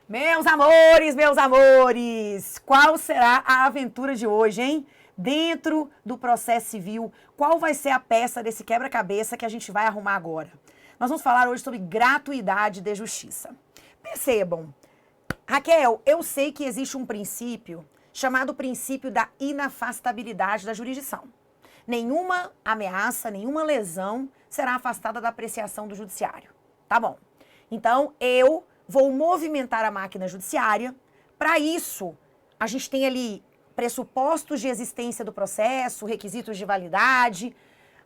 Meus amores, qual será a aventura de hoje, hein? Dentro do processo civil, qual vai ser a peça desse quebra-cabeça que a gente vai arrumar agora? Nós vamos falar hoje sobre gratuidade de justiça. Percebam, Raquel, eu sei que existe um princípio chamado princípio da inafastabilidade da jurisdição. Nenhuma ameaça, nenhuma lesão será afastada da apreciação do judiciário. Tá bom. Então, eu vou movimentar a máquina judiciária. Para isso, a gente tem ali pressupostos de existência do processo, requisitos de validade.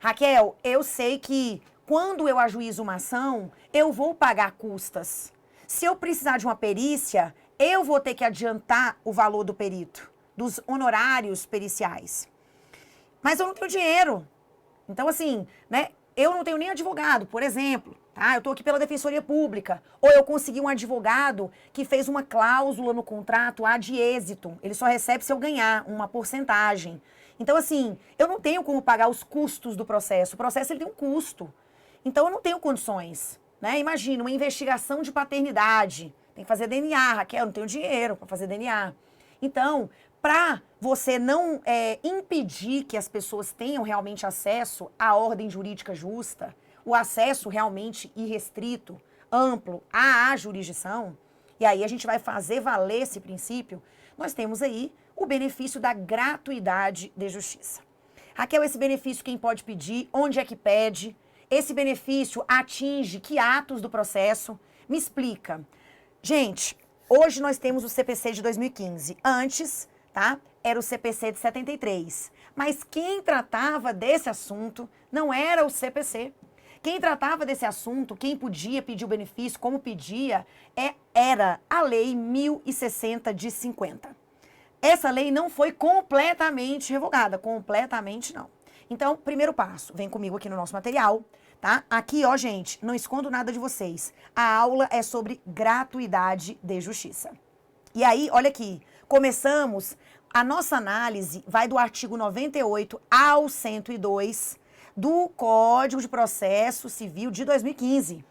Raquel, eu sei que quando eu ajuizo uma ação, eu vou pagar custas. Se eu precisar de uma perícia, eu vou ter que adiantar o valor do perito, dos honorários periciais. Mas eu não tenho dinheiro. Então, assim, né? Eu não tenho nem advogado, por exemplo. Tá? Eu estou aqui pela Defensoria Pública. Ou eu consegui um advogado que fez uma cláusula no contrato ad êxito. Ele só recebe se eu ganhar uma porcentagem. Então, assim, eu não tenho como pagar os custos do processo. O processo ele tem um custo. Então, eu não tenho condições. Né? Imagina, uma investigação de paternidade. Tem que fazer DNA, Raquel, eu não tenho dinheiro para fazer DNA. Então, para você não impedir que as pessoas tenham realmente acesso à ordem jurídica justa, o acesso realmente irrestrito, amplo à jurisdição, e aí a gente vai fazer valer esse princípio, nós temos aí o benefício da gratuidade de justiça. Raquel, esse benefício quem pode pedir? Onde é que pede? Esse benefício atinge que atos do processo? Me explica. Gente, hoje nós temos o CPC de 2015. Antes, tá? Era o CPC de 73. Mas quem tratava desse assunto não era o CPC. Quem tratava desse assunto, quem podia pedir o benefício, como pedia, era a Lei 1060 de 50. Essa lei não foi completamente revogada, completamente não. Então, primeiro passo, vem comigo aqui no nosso material, tá? Aqui, ó, gente, não escondo nada de vocês. A aula é sobre gratuidade de justiça. E aí, olha aqui, começamos, a nossa análise vai do artigo 98 ao 102 do Código de Processo Civil de 2015.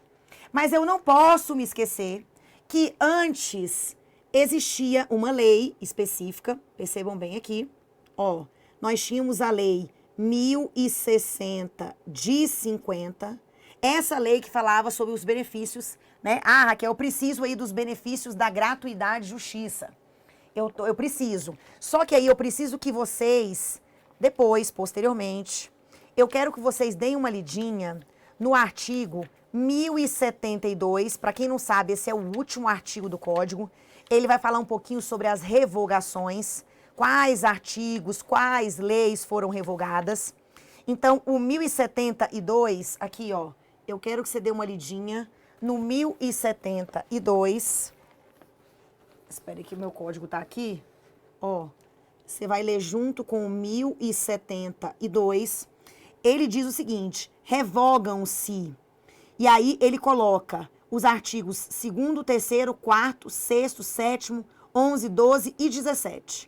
Mas eu não posso me esquecer que antes existia uma lei específica, percebam bem aqui, ó, nós tínhamos a lei 1060 de 50, essa lei que falava sobre os benefícios, né? Ah, Raquel, eu preciso aí dos benefícios da gratuidade de justiça. Eu preciso. Só que aí eu preciso que vocês, depois, posteriormente, eu quero que vocês deem uma lidinha no artigo 1072. Para quem não sabe, esse é o último artigo do Código. Ele vai falar um pouquinho sobre as revogações, quais artigos, quais leis foram revogadas. Então, o 1072, aqui, ó, eu quero que você dê uma lidinha no 1072. Espere que o meu código tá aqui. Ó, você vai ler junto com o 1072. Ele diz o seguinte, revogam-se. E aí ele coloca os artigos 2º, 3º, 4º, 6º, 7º, 11, 12 e 17.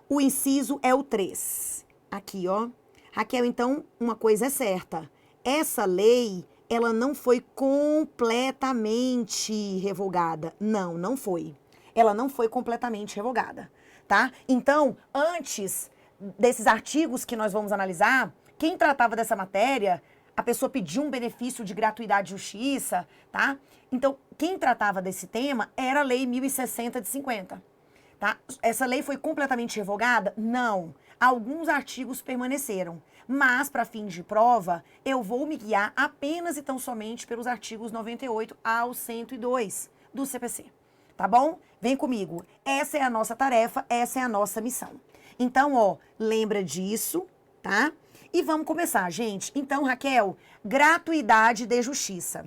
O inciso é o 3. Aqui, ó. Raquel, então, uma coisa é certa. Essa lei, ela não foi completamente revogada. Não, não foi. Ela não foi completamente revogada, tá? Então, antes desses artigos que nós vamos analisar, quem tratava dessa matéria, a pessoa pediu um benefício de gratuidade de justiça, tá? Então, quem tratava desse tema era a Lei 1060 de 50, tá? Essa lei foi completamente revogada? Não. Alguns artigos permaneceram, mas, para fins de prova, eu vou me guiar apenas e tão somente pelos artigos 98 ao 102 do CPC, tá bom? Vem comigo. Essa é a nossa tarefa, essa é a nossa missão. Então, ó, lembra disso, tá? E vamos começar, gente. Então, Raquel, gratuidade de justiça.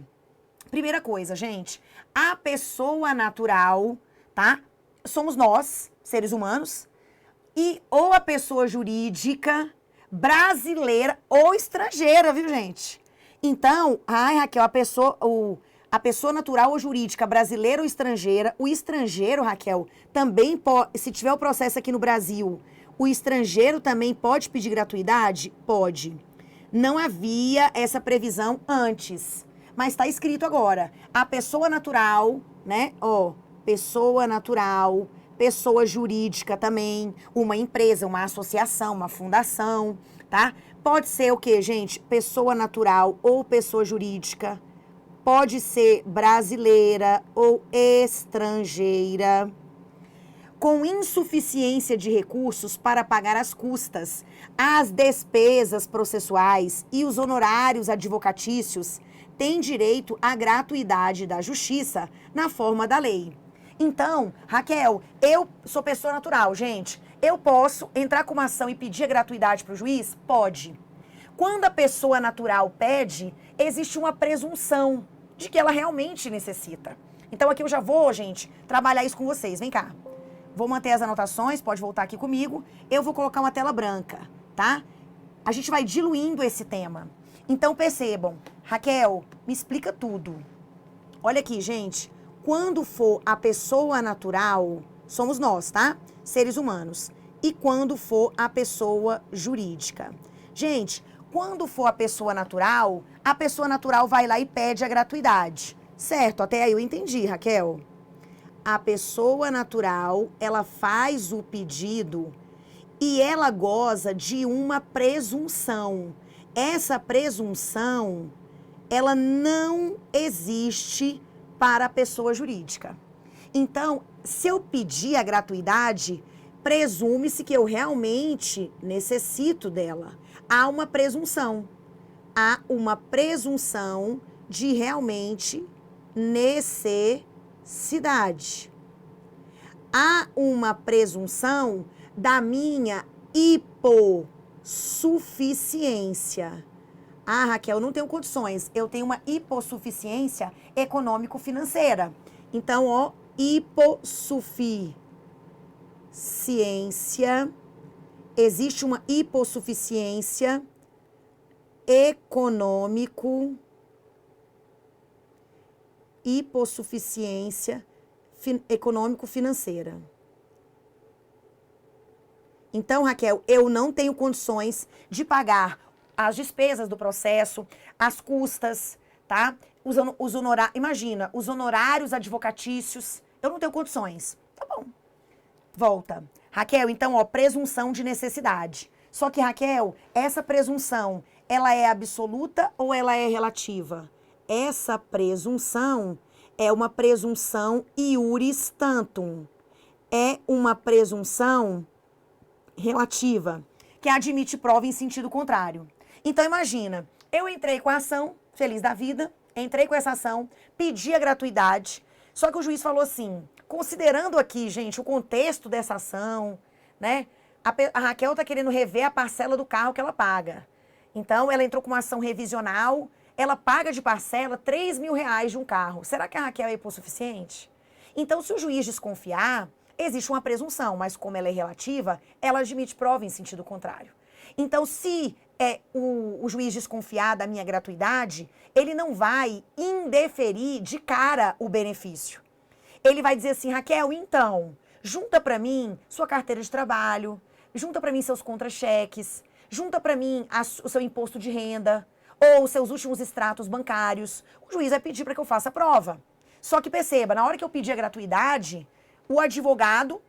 Primeira coisa, gente, a pessoa natural, tá? Somos nós, seres humanos, e ou a pessoa jurídica brasileira ou estrangeira, viu, gente? Então, ai, Raquel, a pessoa natural ou jurídica brasileira ou estrangeira, o estrangeiro, Raquel, também pode, se tiver o processo aqui no Brasil, o estrangeiro também pode pedir gratuidade? Pode. Não havia essa previsão antes, mas está escrito agora. A pessoa natural, né, ó, pessoa natural, pessoa jurídica também, uma empresa, uma associação, uma fundação, tá? Pode ser o quê, gente? Pessoa natural ou pessoa jurídica. Pode ser brasileira ou estrangeira, com insuficiência de recursos para pagar as custas, as despesas processuais e os honorários advocatícios, tem direito à gratuidade da justiça na forma da lei. Então, Raquel, eu sou pessoa natural, gente. Eu posso entrar com uma ação e pedir a gratuidade para o juiz? Pode. Quando a pessoa natural pede, existe uma presunção de que ela realmente necessita. Então, aqui eu já vou, gente, trabalhar isso com vocês. Vem cá. Vou manter as anotações, pode voltar aqui comigo. Eu vou colocar uma tela branca, tá? A gente vai diluindo esse tema. Então, percebam. Raquel, me explica tudo. Olha aqui, gente. Quando for a pessoa natural, somos nós, tá? Seres humanos. E quando for a pessoa jurídica. Gente, quando for a pessoa natural vai lá e pede a gratuidade. Certo? Até aí eu entendi, Raquel. A pessoa natural, ela faz o pedido e ela goza de uma presunção. Essa presunção, ela não existe para a pessoa jurídica. Então, se eu pedir a gratuidade, presume-se que eu realmente necessito dela. Há uma presunção. Há uma presunção de realmente necessidade. Há uma presunção da minha hipossuficiência. Ah, Raquel, eu não tenho condições. Eu tenho uma hipossuficiência econômico-financeira. Então, ó, hipossuficiência. Existe uma hipossuficiência econômico-financeira. Então, Raquel, eu não tenho condições de pagar as despesas do processo, as custas, tá? Os honorários, imagina, os honorários advocatícios, eu não tenho condições. Tá bom. Volta. Raquel, então, ó, presunção de necessidade. Só que, Raquel, essa presunção, ela é absoluta ou ela é relativa? Essa presunção é uma presunção iuris tantum. É uma presunção relativa, que admite prova em sentido contrário. Então, imagina, eu entrei com a ação, feliz da vida, entrei com essa ação, pedi a gratuidade, só que o juiz falou assim, considerando aqui, gente, o contexto dessa ação, né? A Raquel tá querendo rever a parcela do carro que ela paga. Então, ela entrou com uma ação revisional, ela paga de parcela R$3.000 de um carro. Será que a Raquel é hipossuficiente? Então, se o juiz desconfiar, existe uma presunção, mas como ela é relativa, ela admite prova em sentido contrário. Então, se o juiz desconfiar da minha gratuidade, ele não vai indeferir de cara o benefício. Ele vai dizer assim, Raquel, então, junta para mim sua carteira de trabalho, junta para mim seus contra-cheques, junta para mim o seu imposto de renda ou seus últimos extratos bancários. O juiz vai pedir para que eu faça a prova. Só que perceba, na hora que eu pedir a gratuidade, o advogado,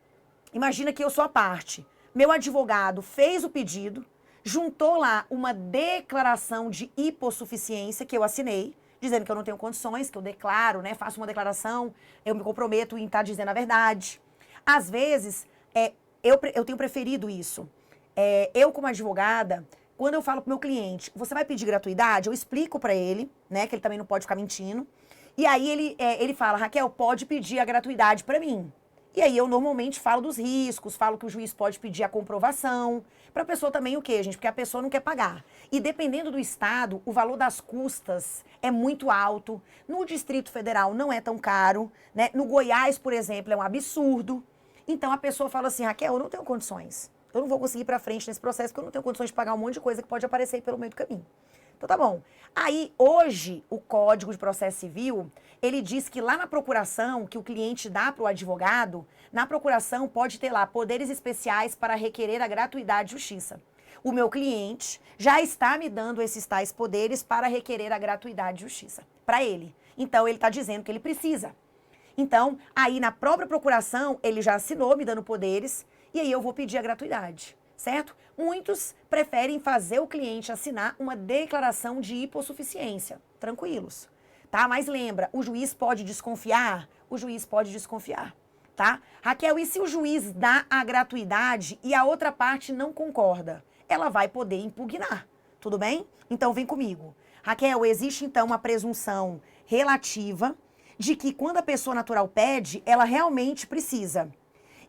imagina que eu sou a parte, meu advogado fez o pedido, juntou lá uma declaração de hipossuficiência que eu assinei, dizendo que eu não tenho condições, que eu declaro, né, faço uma declaração, eu me comprometo em estar dizendo a verdade. Às vezes, eu tenho preferido isso. Eu, como advogada, quando eu falo pro meu cliente, você vai pedir gratuidade, eu explico para ele, né, que ele também não pode ficar mentindo. E aí ele fala, Raquel, pode pedir a gratuidade para mim. E aí eu normalmente falo dos riscos, falo que o juiz pode pedir a comprovação. Para a pessoa também o quê, gente? Porque a pessoa não quer pagar. E dependendo do estado, o valor das custas é muito alto. No Distrito Federal não é tão caro, né? No Goiás, por exemplo, é um absurdo. Então a pessoa fala assim, Raquel, eu não tenho condições. Eu não vou conseguir ir para frente nesse processo porque eu não tenho condições de pagar um monte de coisa que pode aparecer aí pelo meio do caminho. Então tá bom. Aí, hoje, o Código de Processo Civil, ele diz que lá na procuração, que o cliente dá para o advogado, na procuração pode ter lá poderes especiais para requerer a gratuidade de justiça. O meu cliente já está me dando esses tais poderes para requerer a gratuidade de justiça para ele. Então, ele está dizendo que ele precisa. Então, aí na própria procuração, ele já assinou me dando poderes, e aí eu vou pedir a gratuidade, certo? Muitos preferem fazer o cliente assinar uma declaração de hipossuficiência. Tranquilos, tá? Mas lembra, o juiz pode desconfiar? O juiz pode desconfiar, tá? Raquel, e se o juiz dá a gratuidade e a outra parte não concorda? Ela vai poder impugnar, tudo bem? Então vem comigo. Raquel, existe então uma presunção relativa de que quando a pessoa natural pede, ela realmente precisa.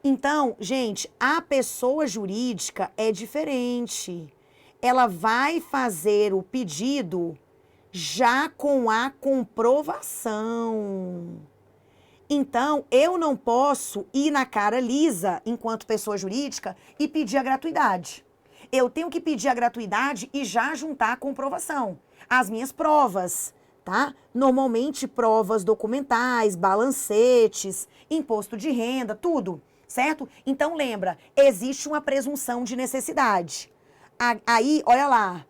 Então, gente, a pessoa jurídica é diferente. Ela vai fazer o pedido já com a comprovação. Então, eu não posso ir na cara lisa, enquanto pessoa jurídica, e pedir a gratuidade. Eu tenho que pedir a gratuidade e já juntar a comprovação. As minhas provas, tá? Normalmente provas documentais, balancetes, imposto de renda, tudo, certo? Então lembra, existe uma presunção de necessidade. Aí, olha lá,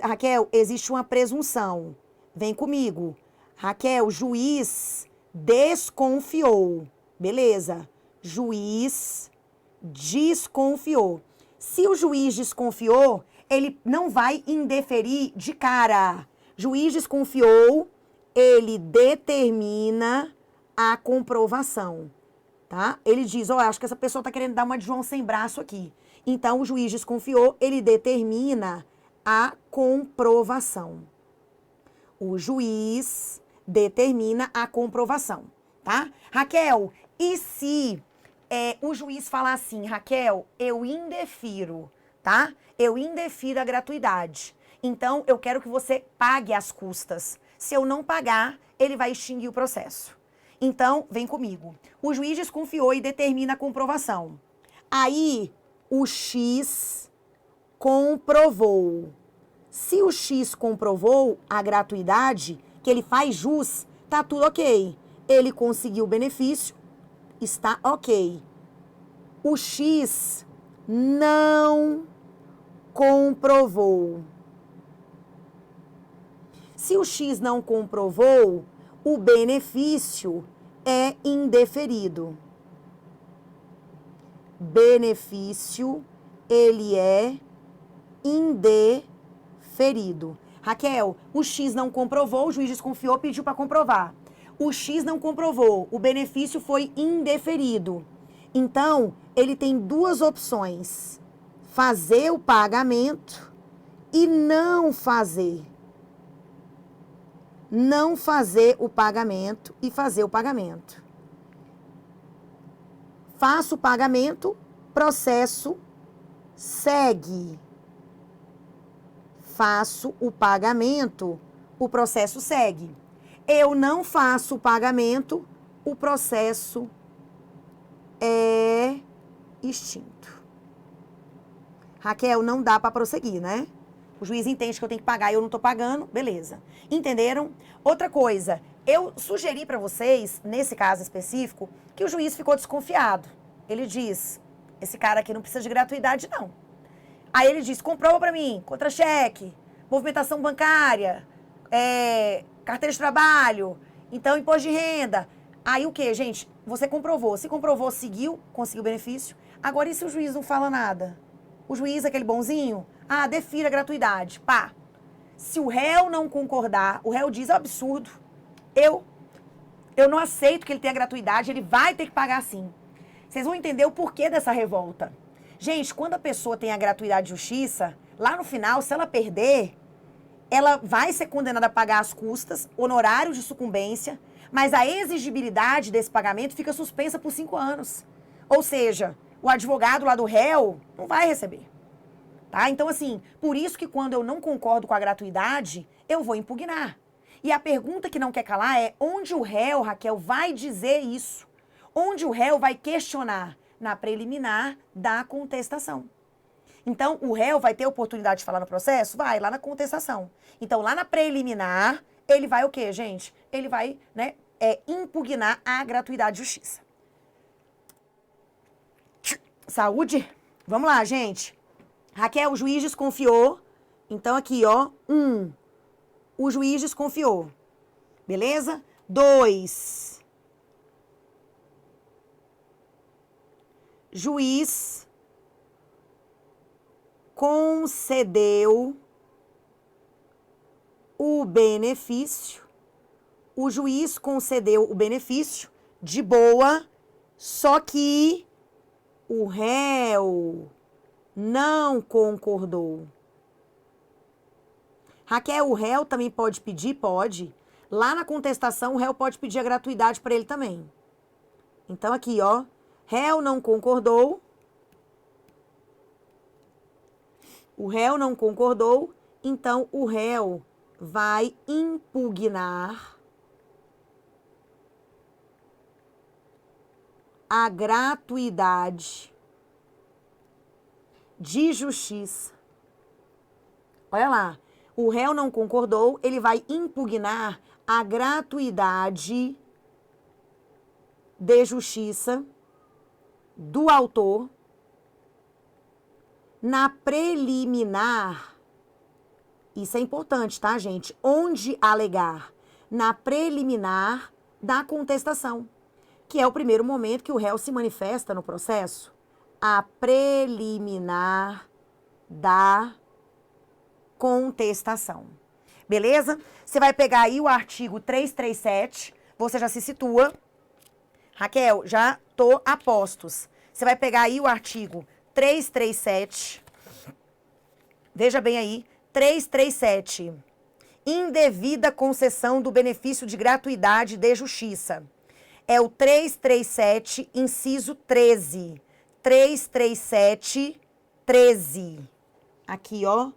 Raquel, existe uma presunção. Vem comigo. Raquel, juiz desconfiou. Beleza. Juiz desconfiou. Se o juiz desconfiou, ele não vai indeferir de cara. Juiz desconfiou, ele determina a comprovação, tá? Ele diz, ó, acho que essa pessoa tá querendo dar uma de João sem braço aqui. Então, o juiz desconfiou, ele determina a comprovação. O juiz determina a comprovação, tá? Raquel, e se o juiz falar assim, Raquel, eu indefiro, tá? Eu indefiro a gratuidade. Então, eu quero que você pague as custas. Se eu não pagar, ele vai extinguir o processo. Então, vem comigo. O juiz desconfiou e determina a comprovação. Aí, o X comprovou. Se o X comprovou a gratuidade, que ele faz jus, tá tudo ok. Ele conseguiu o benefício, está ok. O X não comprovou. Se o X não comprovou, o benefício é indeferido. Benefício, ele é indeferido. Raquel, o X não comprovou, o juiz desconfiou, pediu para comprovar. O X não comprovou, o benefício foi indeferido. Então, ele tem duas opções: fazer o pagamento e não fazer. Não fazer o pagamento e fazer o pagamento. Faço o pagamento, processo segue. Faço o pagamento, o processo segue. Eu não faço o pagamento, o processo é extinto. Raquel, não dá para prosseguir, né? O juiz entende que eu tenho que pagar e eu não estou pagando, beleza. Entenderam? Outra coisa, eu sugeri para vocês, nesse caso específico, que o juiz ficou desconfiado. Ele diz, esse cara aqui não precisa de gratuidade, não. Aí ele diz, comprova para mim, contra-cheque, movimentação bancária, carteira de trabalho, então imposto de renda. Aí o que, gente? Você comprovou. Se comprovou, seguiu, conseguiu o benefício. Agora, e se o juiz não fala nada? O juiz, aquele bonzinho, defira a gratuidade. Pá. Se o réu não concordar, o réu diz, é um absurdo. Eu não aceito que ele tenha gratuidade, ele vai ter que pagar sim. Vocês vão entender o porquê dessa revolta. Gente, quando a pessoa tem a gratuidade de justiça, lá no final, se ela perder, ela vai ser condenada a pagar as custas, honorários de sucumbência, mas a exigibilidade desse pagamento fica suspensa por 5 anos. Ou seja, o advogado lá do réu não vai receber. Tá? Então, assim, por isso que quando eu não concordo com a gratuidade, eu vou impugnar. E a pergunta que não quer calar é onde o réu, Raquel, vai dizer isso? Onde o réu vai questionar? Na preliminar da contestação. Então, o réu vai ter oportunidade de falar no processo? Vai, lá na contestação. Então, lá na preliminar, ele vai o quê, gente? Ele vai, né, impugnar a gratuidade de justiça. Saúde? Vamos lá, gente. Raquel, o juiz desconfiou. Então, aqui, ó, 1. O juiz desconfiou. Beleza? 2. juiz concedeu o benefício, o juiz concedeu o benefício de boa, só que o réu não concordou. Raquel, o réu também pode pedir? Pode. Lá na contestação, o réu pode pedir a gratuidade para ele também. Então, aqui, ó, réu não concordou. O réu não concordou, então o réu vai impugnar a gratuidade de justiça. Olha lá, o réu não concordou, ele vai impugnar a gratuidade de justiça do autor na preliminar. Isso é importante, tá, gente? Onde alegar? Na preliminar da contestação, que é o primeiro momento que o réu se manifesta no processo. A preliminar da contestação. Beleza? Você vai pegar aí o artigo 337, você já se situa. Raquel, já tô a postos. Você vai pegar aí o artigo 337. Veja bem aí, 337. Indevida concessão do benefício de gratuidade de justiça. É o 337, inciso 13. 337, 13. Aqui, ó.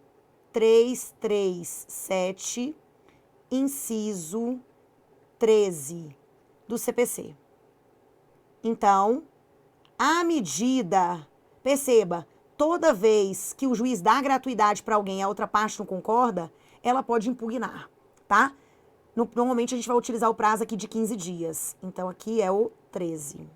337, inciso 13 do CPC. Então, a medida, perceba, toda vez que o juiz dá gratuidade para alguém e a outra parte não concorda, ela pode impugnar, tá? Normalmente a gente vai utilizar o prazo aqui de 15 dias. Então, aqui é o 13.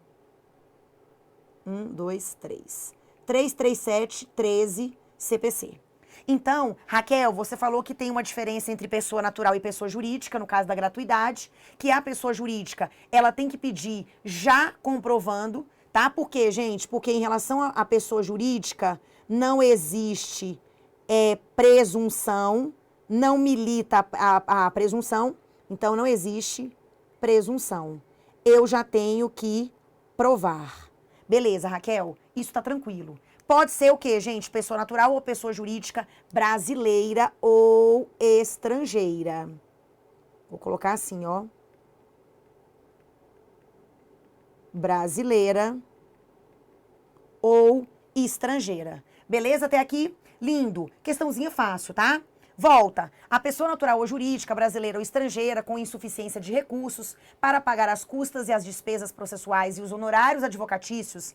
1, 2, 3. 337, 13, CPC. Então, Raquel, você falou que tem uma diferença entre pessoa natural e pessoa jurídica, no caso da gratuidade, que a pessoa jurídica, ela tem que pedir já comprovando, tá? Por quê, gente? Porque em relação à pessoa jurídica, não existe presunção, não milita a presunção, então não existe presunção. Eu já tenho que provar. Beleza, Raquel? Isso tá tranquilo. Pode ser o quê, gente? Pessoa natural ou pessoa jurídica brasileira ou estrangeira. Vou colocar assim, ó. Brasileira ou estrangeira. Beleza até aqui? Lindo. Questãozinha fácil, tá? Volta. A pessoa natural ou jurídica, brasileira ou estrangeira, com insuficiência de recursos para pagar as custas e as despesas processuais e os honorários advocatícios,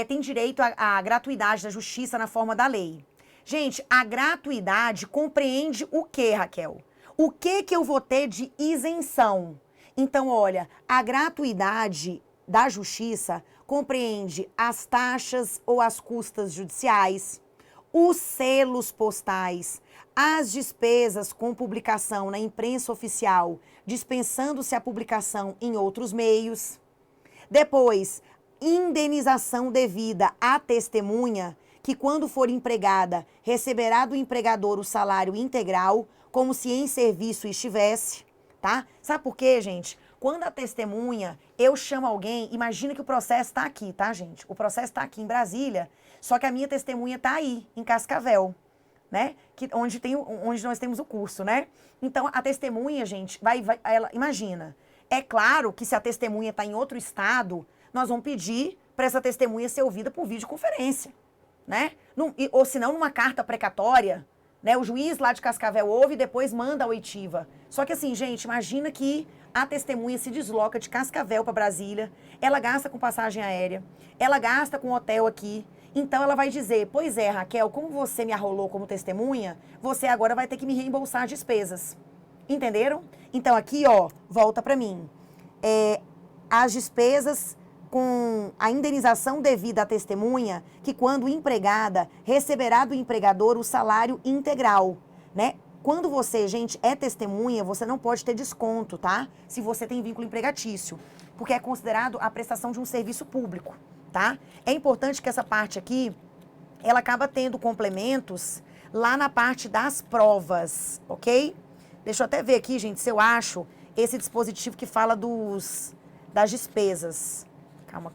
tem direito à gratuidade da justiça na forma da lei. Gente, a gratuidade compreende o quê, Raquel? O que eu vou ter de isenção? Então, olha, a gratuidade da justiça compreende as taxas ou as custas judiciais, os selos postais, as despesas com publicação na imprensa oficial, dispensando-se a publicação em outros meios. Depois, indenização devida à testemunha, que quando for empregada, receberá do empregador o salário integral, como se em serviço estivesse, tá? Sabe por quê, gente? Quando a testemunha, eu chamo alguém, imagina que o processo está aqui, tá, gente? O processo está aqui em Brasília, só que a minha testemunha está aí, em Cascavel, né? Onde nós temos o curso, né? Então, a testemunha, gente, ela, imagina. É claro que se a testemunha está em outro estado, nós vamos pedir para essa testemunha ser ouvida por videoconferência, né? Ou se não, numa carta precatória, né? O juiz lá de Cascavel ouve e depois manda a oitiva. Só que assim, gente, imagina que a testemunha se desloca de Cascavel para Brasília, ela gasta com passagem aérea, ela gasta com hotel aqui, então ela vai dizer, pois é, Raquel, como você me arrolou como testemunha, você agora vai ter que me reembolsar as despesas. Entenderam? Então aqui, ó, volta para mim. As despesas com a indenização devida à testemunha, que quando empregada, receberá do empregador o salário integral, né? Quando você, gente, é testemunha, você não pode ter desconto, tá? Se você tem vínculo empregatício, porque é considerado a prestação de um serviço público, tá? É importante que essa parte aqui, ela acaba tendo complementos lá na parte das provas, ok? Deixa eu até ver aqui, gente, se eu acho esse dispositivo que fala das despesas. Calma.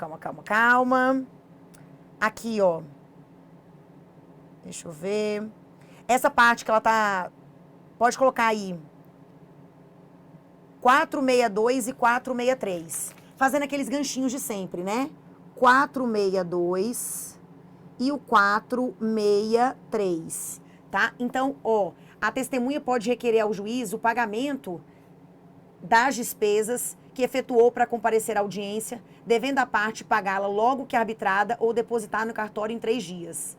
Aqui, ó. Deixa eu ver. Essa parte que ela tá... Pode colocar aí. 462 e 463. Fazendo aqueles ganchinhos de sempre, né? 462 e o 463, tá? Então, ó, a testemunha pode requerer ao juiz o pagamento das despesas que efetuou para comparecer à audiência, devendo a parte pagá-la logo que arbitrada ou depositar no cartório em 3 dias.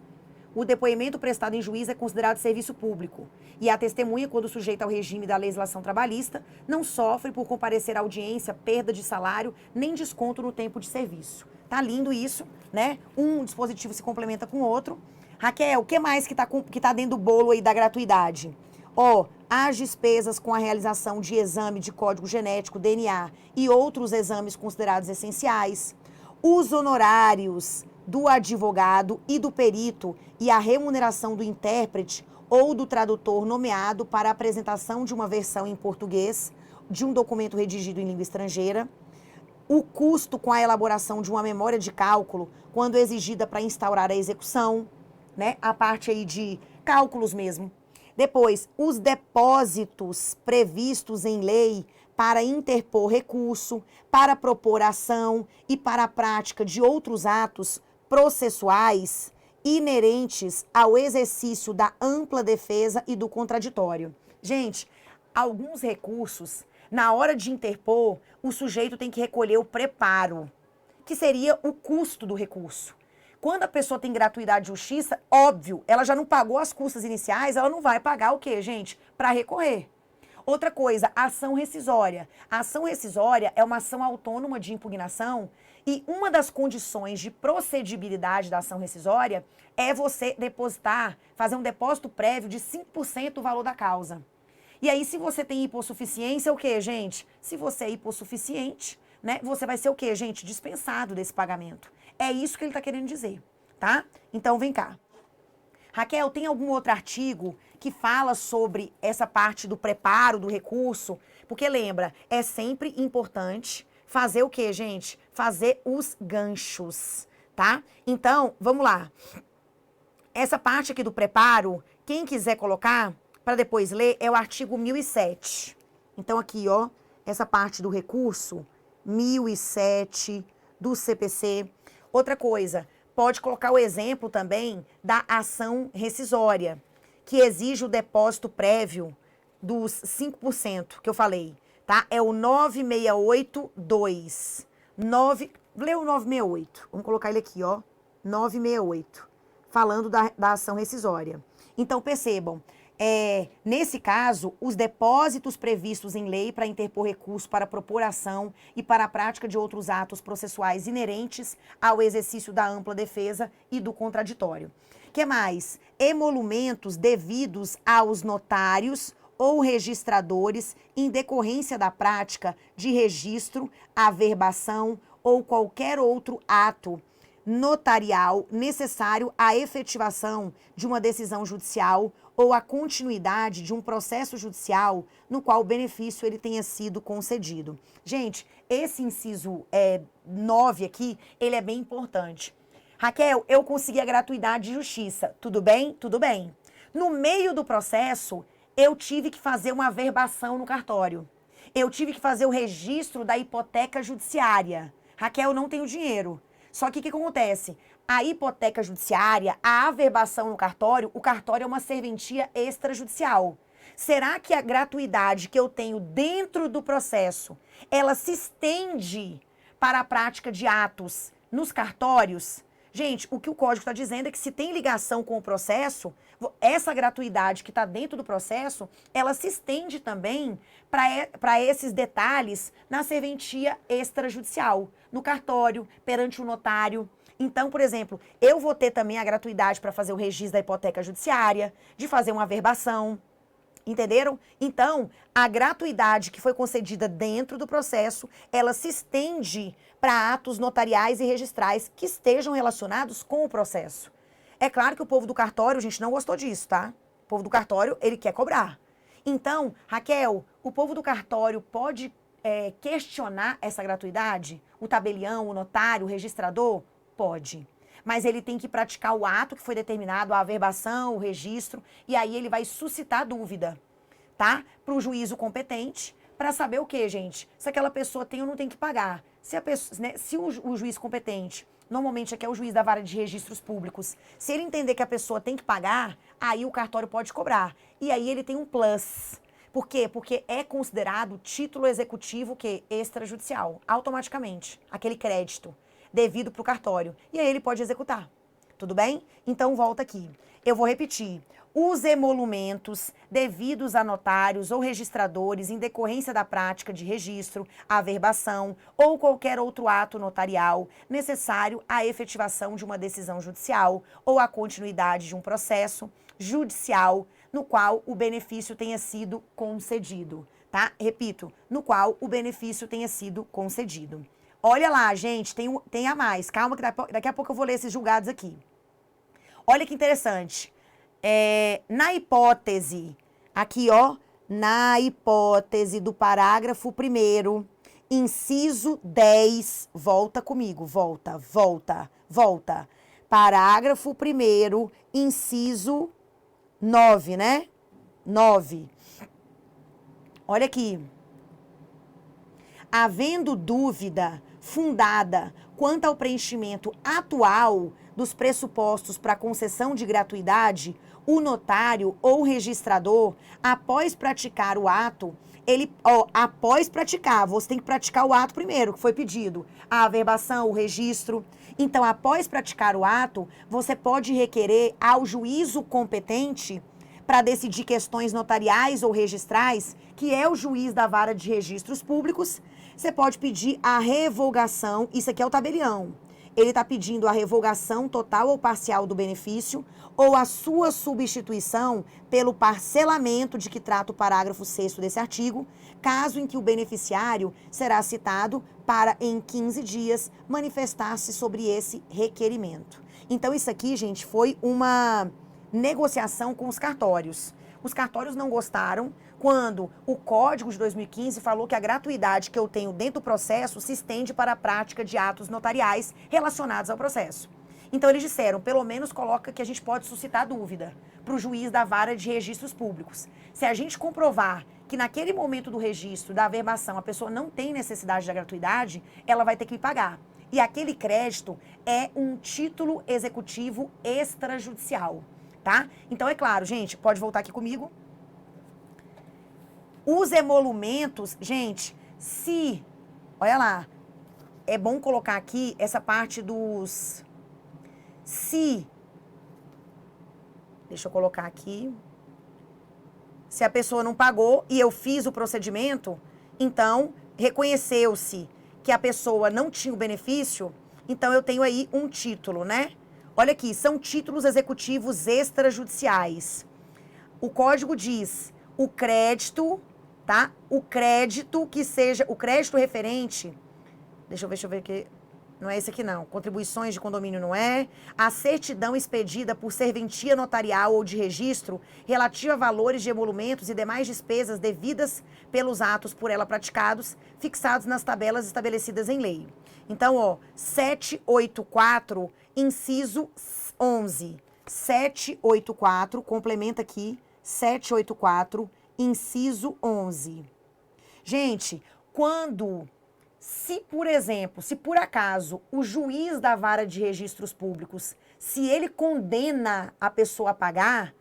O depoimento prestado em juízo é considerado serviço público e a testemunha, quando sujeita ao regime da legislação trabalhista, não sofre por comparecer à audiência perda de salário nem desconto no tempo de serviço. Tá lindo isso, né? Um dispositivo se complementa com o outro. Raquel, o que mais que tá dentro do bolo aí da gratuidade? Ó, as despesas com a realização de exame de código genético, DNA e outros exames considerados essenciais, os honorários do advogado e do perito e a remuneração do intérprete ou do tradutor nomeado para a apresentação de uma versão em português de um documento redigido em língua estrangeira, o custo com a elaboração de uma memória de cálculo quando exigida para instaurar a execução, né? A parte aí de cálculos mesmo. Depois, os depósitos previstos em lei para interpor recurso, para propor ação e para a prática de outros atos processuais inerentes ao exercício da ampla defesa e do contraditório. Gente, alguns recursos, na hora de interpor, o sujeito tem que recolher o preparo, que seria o custo do recurso. Quando a pessoa tem gratuidade de justiça, óbvio, ela já não pagou as custas iniciais, ela não vai pagar o quê, gente? Para recorrer. Outra coisa, ação rescisória. A ação rescisória é uma ação autônoma de impugnação e uma das condições de procedibilidade da ação rescisória é você depositar, fazer um depósito prévio de 5% do valor da causa. E aí, se você tem hipossuficiência, o quê, gente? Se você é hipossuficiente, né, você vai ser o quê, gente? Dispensado desse pagamento. É isso que ele está querendo dizer, tá? Então, vem cá. Raquel, tem algum outro artigo que fala sobre essa parte do preparo do recurso? Porque lembra, é sempre importante fazer o quê, gente? Fazer os ganchos, tá? Então, vamos lá. Essa parte aqui do preparo, quem quiser colocar para depois ler, é o artigo 1007. Então, aqui, ó, essa parte do recurso, 1007 do CPC. Outra coisa, pode colocar o exemplo também da ação rescisória, que exige o depósito prévio dos 5% que eu falei, tá? É o 9682. Lê o 968. Vamos colocar ele aqui, ó. 968. Falando da ação rescisória. Então, percebam, nesse caso, os depósitos previstos em lei para interpor recurso para propor ação e para a prática de outros atos processuais inerentes ao exercício da ampla defesa e do contraditório. Que mais? Emolumentos devidos aos notários ou registradores em decorrência da prática de registro, averbação ou qualquer outro ato notarial necessário à efetivação de uma decisão judicial ou à continuidade de um processo judicial no qual o benefício ele tenha sido concedido. Gente, esse inciso 9 aqui, ele é bem importante. Raquel, eu consegui a gratuidade de justiça. Tudo bem? Tudo bem. No meio do processo, eu tive que fazer uma averbação no cartório. Eu tive que fazer o registro da hipoteca judiciária. Raquel, eu não tenho dinheiro. Só que o que acontece? A hipoteca judiciária, a averbação no cartório, o cartório é uma serventia extrajudicial. Será que a gratuidade que eu tenho dentro do processo, ela se estende para a prática de atos nos cartórios? Gente, o que o código está dizendo é que se tem ligação com o processo, essa gratuidade que está dentro do processo, ela se estende também para esses detalhes na serventia extrajudicial, no cartório, perante o notário. Então, por exemplo, eu vou ter também a gratuidade para fazer o registro da hipoteca judiciária, de fazer uma averbação. Entenderam? Então, a gratuidade que foi concedida dentro do processo, ela se estende para atos notariais e registrais que estejam relacionados com o processo. É claro que o povo do cartório, a gente não gostou disso, tá? O povo do cartório, ele quer cobrar. Então, Raquel, o povo do cartório pode questionar essa gratuidade? O tabelião, o notário, o registrador? Pode. Mas ele tem que praticar o ato que foi determinado, a averbação, o registro, e aí ele vai suscitar dúvida, tá? Para o juízo competente, para saber o quê, gente? Se aquela pessoa tem ou não tem que pagar. Se, se o juiz competente, normalmente aqui é o juiz da vara de registros públicos, se ele entender que a pessoa tem que pagar, aí o cartório pode cobrar. E aí ele tem um plus. Por quê? Porque é considerado título executivo que extrajudicial, automaticamente, aquele crédito devido para o cartório. E aí ele pode executar. Tudo bem? Então volta aqui. Eu vou repetir. Os emolumentos devidos a notários ou registradores em decorrência da prática de registro, averbação ou qualquer outro ato notarial necessário à efetivação de uma decisão judicial ou à continuidade de um processo judicial no qual o benefício tenha sido concedido, tá? Repito, no qual o benefício tenha sido concedido. Olha lá, gente, tem a mais. Calma que daqui a pouco eu vou ler esses julgados aqui. Olha que interessante. Na hipótese, aqui ó, na hipótese do parágrafo 1º, inciso 10, volta comigo, volta. Parágrafo 1º, inciso 9, né? 9. Olha aqui. Havendo dúvida fundada quanto ao preenchimento atual dos pressupostos para concessão de gratuidade, o notário ou registrador, após praticar o ato, após praticar, você tem que praticar o ato primeiro, que foi pedido, a averbação, o registro. Então, após praticar o ato, você pode requerer ao juízo competente para decidir questões notariais ou registrais, que é o juiz da vara de registros públicos. Você pode pedir a revogação, isso aqui é o tabelião. Ele está pedindo a revogação total ou parcial do benefício ou a sua substituição pelo parcelamento de que trata o parágrafo 6º desse artigo, caso em que o beneficiário será citado para, em 15 dias, manifestar-se sobre esse requerimento. Então, isso aqui, gente, foi uma negociação com os cartórios. Os cartórios não gostaram quando o Código de 2015 falou que a gratuidade que eu tenho dentro do processo se estende para a prática de atos notariais relacionados ao processo. Então eles disseram, pelo menos coloca que a gente pode suscitar dúvida para o juiz da vara de registros públicos. Se a gente comprovar que naquele momento do registro, da averbação, a pessoa não tem necessidade da gratuidade, ela vai ter que me pagar. E aquele crédito é um título executivo extrajudicial, tá? Então é claro, gente, pode voltar aqui comigo. Os emolumentos, gente, olha lá, é bom colocar aqui essa parte dos... deixa eu colocar aqui. Se a pessoa não pagou e eu fiz o procedimento, então reconheceu-se que a pessoa não tinha o benefício, então eu tenho aí um título, né? Olha aqui, são títulos executivos extrajudiciais. O código diz o crédito, tá? O crédito que seja, o crédito referente, deixa eu ver aqui, não é esse aqui não, contribuições de condomínio não é, a certidão expedida por serventia notarial ou de registro relativa a valores de emolumentos e demais despesas devidas pelos atos por ela praticados, fixados nas tabelas estabelecidas em lei. Então, ó, 784, inciso 11. 784, complementa aqui, 784, inciso 11. Gente, se por exemplo, se por acaso o juiz da vara de registros públicos, se ele condena a pessoa a pagar,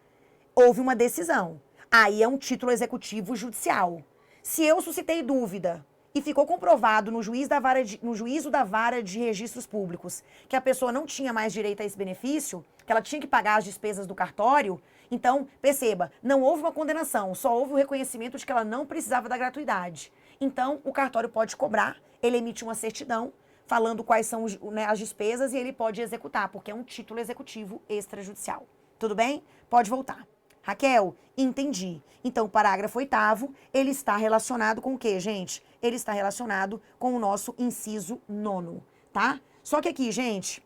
houve uma decisão. Aí é um título executivo judicial. Se eu suscitei dúvida e ficou comprovado no juízo da vara de registros públicos que a pessoa não tinha mais direito a esse benefício, que ela tinha que pagar as despesas do cartório, então, perceba, não houve uma condenação, só houve o reconhecimento de que ela não precisava da gratuidade. Então, o cartório pode cobrar, ele emite uma certidão falando quais são as despesas e ele pode executar, porque é um título executivo extrajudicial. Tudo bem? Pode voltar. Raquel, entendi. Então, o parágrafo 8º, ele está relacionado com o quê, gente? Ele está relacionado com o nosso inciso 9º, tá? Só que aqui, gente,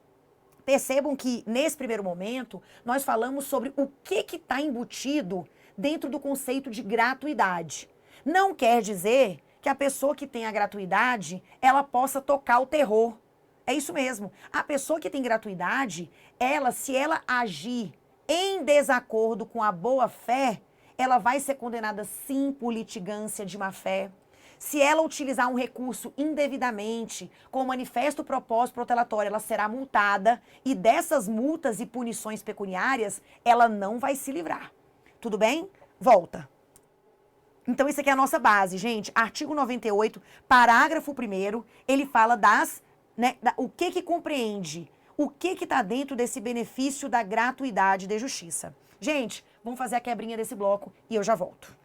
percebam que, nesse primeiro momento, nós falamos sobre o que está embutido dentro do conceito de gratuidade. Não quer dizer que a pessoa que tem a gratuidade, ela possa tocar o terror. É isso mesmo. A pessoa que tem gratuidade, ela, se ela agir em desacordo com a boa-fé, ela vai ser condenada sim por litigância de má-fé. Se ela utilizar um recurso indevidamente, com manifesto propósito protelatório, ela será multada e dessas multas e punições pecuniárias, ela não vai se livrar. Tudo bem? Volta. Então, isso aqui é a nossa base, gente. Artigo 98, parágrafo 1º, ele fala o que compreende, o que está dentro desse benefício da gratuidade de justiça. Gente, vamos fazer a quebrinha desse bloco e eu já volto.